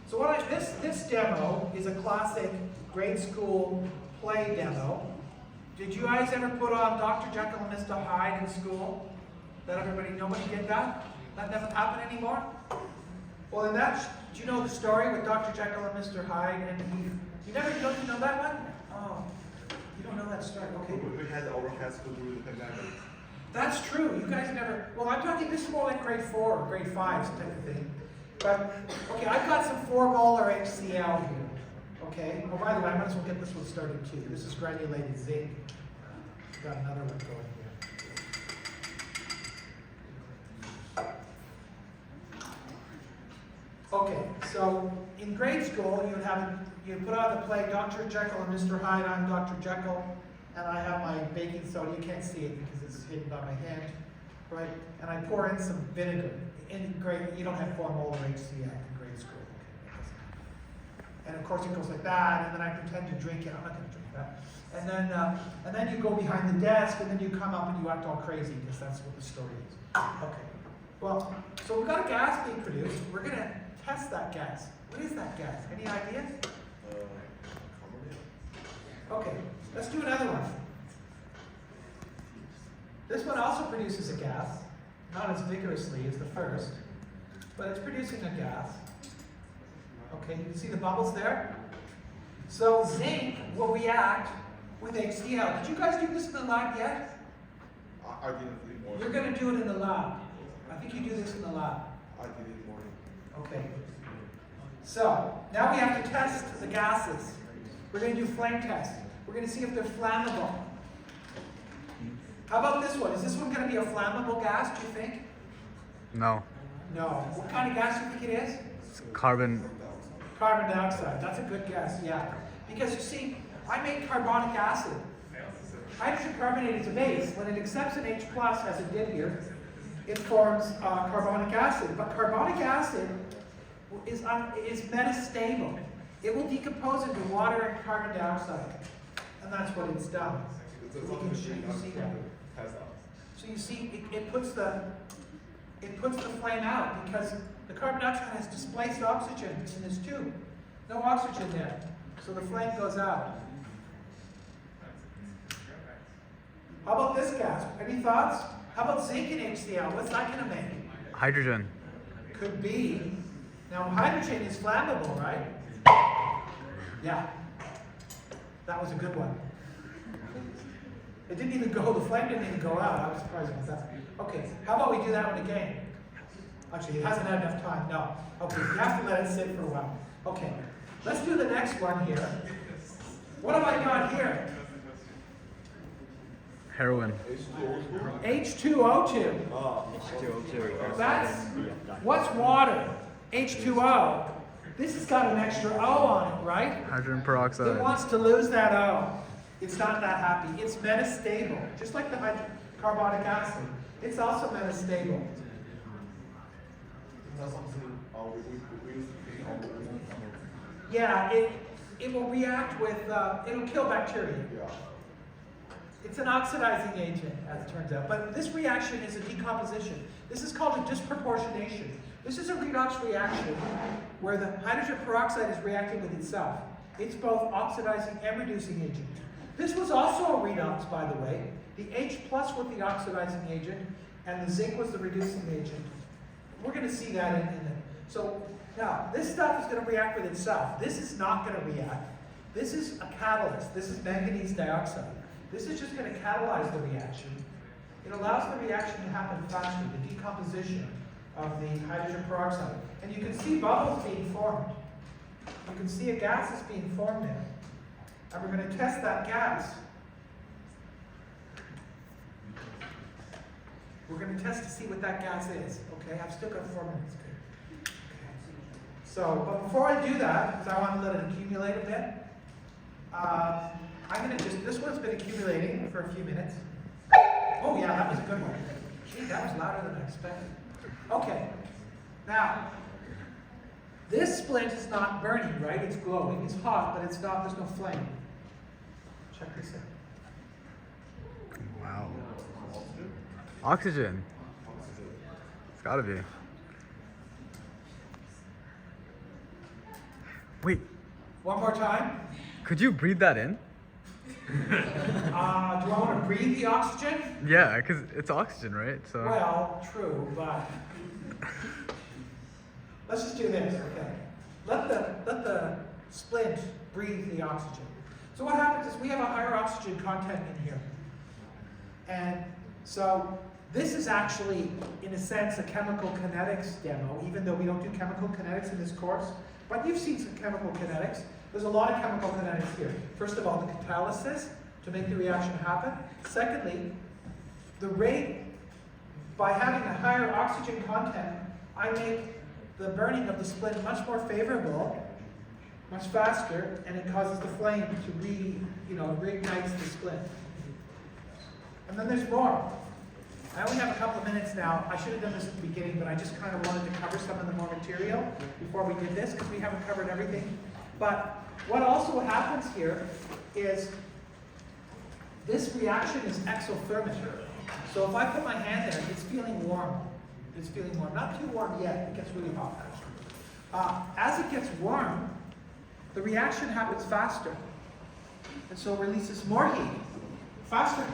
So this demo is a classic grade school play demo. Did you guys ever put on Dr. Jekyll and Mr. Hyde in school? Nobody did that? That doesn't happen anymore? Well, then do you know the story with Dr. Jekyll and Mr. Hyde? And you don't know that one? Oh, you don't know that story, okay. We had our class go through the pandemic. That's true, you guys never, well, I'm talking, this is more like grade 4 or grade 5 type of thing. But, okay, I've got some 4 molar HCl here, okay? Oh, by the way, I might as well get this one started too. This is granulated zinc. Got another one going here. Okay, so in grade school, you'd put on the play Dr. Jekyll and Mr. Hyde. I'm Dr. Jekyll, and I have my baking soda. You can't see it because it's hidden by my hand, right? And I pour in some vinegar. In grade, you don't have 4 molar HCl in grade school. Okay, and of course it goes like that, and then I pretend to drink it. I'm not going to drink that. And then you go behind the desk, and then you come up and you act all crazy because that's what the story is. Okay. Well, so we've got a gas being produced. We're going to test that gas. What is that gas? Any ideas? Okay, let's do another one. This one also produces a gas, not as vigorously as the first, but it's producing a gas. Okay, you can see the bubbles there? So zinc will react with HCl. Did you guys do this in the lab yet? I did it in the morning. You're going to do it in the lab. I think you do this in the lab. I did it in the morning. Okay. So, now we have to test the gases. We're going to do flame tests. We're going to see if they're flammable. How about this one? Is this one going to be a flammable gas, do you think? No. No. What kind of gas do you think it is? It's carbon. Carbon dioxide. That's a good guess, yeah. Because you see, I make carbonic acid. Hydrogen carbonate is a base. When it accepts an H+, as it did here, it forms carbonic acid. But carbonic acid is metastable. It will decompose into water and carbon dioxide. And that's what it's done. So you can see that. So you see, it puts the flame out because the carbon dioxide has displaced oxygen in this tube. No oxygen there. So the flame goes out. How about this gas? Any thoughts? How about zinc and HCl? What's that going to make? Hydrogen. Could be. Now hydrogen is flammable, right? Yeah. That was a good one. It didn't even go, the flame didn't even go out. I was surprised about that. Okay, how about we do that one again? Actually, it hasn't had enough time. No. Okay, you have to let it sit for a while. Okay, let's do the next one here. What have I got here? Heroin. H2O2. That's, what's water? H2O. This has got an extra O on it, right? Hydrogen It peroxide. wants to lose that O. It's not that happy. It's metastable, just like the carbonic acid. It's also metastable. Yeah, it will react with, it'll kill bacteria. It's an oxidizing agent, as it turns out. But this reaction is a decomposition. This is called a disproportionation. This is a redox reaction where the hydrogen peroxide is reacting with itself. It's both oxidizing and reducing agent. This was also a redox, by the way. The H+ was the oxidizing agent, and the zinc was the reducing agent. We're going to see that in a minute. So now, this stuff is going to react with itself. This is not going to react. This is a catalyst. This is manganese dioxide. This is just going to catalyze the reaction. It allows the reaction to happen faster, the decomposition of the hydrogen peroxide. And you can see bubbles being formed. You can see a gas is being formed there. And we're going to test that gas. We're going to test to see what that gas is. Okay, I've still got 4 minutes. Good. Okay. So, but before I do that, because I want to let it accumulate a bit, I'm going to this one's been accumulating for a few minutes. Oh yeah, that was a good one. Gee, that was louder than I expected. Okay, now, this splint is not burning, right? It's glowing, it's hot, but it's not, there's no flame. Check this out. Wow. Oxygen. It's gotta be. Wait, One more time. could you breathe that in? Do I want to breathe the oxygen? Yeah, because it's oxygen, right? So. Well, true, but let's just do this, okay? Let the splint breathe the oxygen. So what happens is we have a higher oxygen content in here. And so this is actually, in a sense, a chemical kinetics demo, even though we don't do chemical kinetics in this course. But you've seen some chemical kinetics. There's a lot of chemical kinetics here. First of all, the catalysis to make the reaction happen. Secondly, the rate, by having a higher oxygen content, I make the burning of the splint much more favorable, much faster, and it causes the flame to reignites the splint. And then there's more. I only have a couple of minutes now. I should have done this at the beginning, but I just kind of wanted to cover some of the more material before we did this, because we haven't covered everything. But what also happens here is this reaction is exothermic. So if I put my hand there, it's feeling warm. It's feeling warm. Not too warm yet. It gets really hot. As it gets warm, the reaction happens faster. And so it releases more heat. Faster.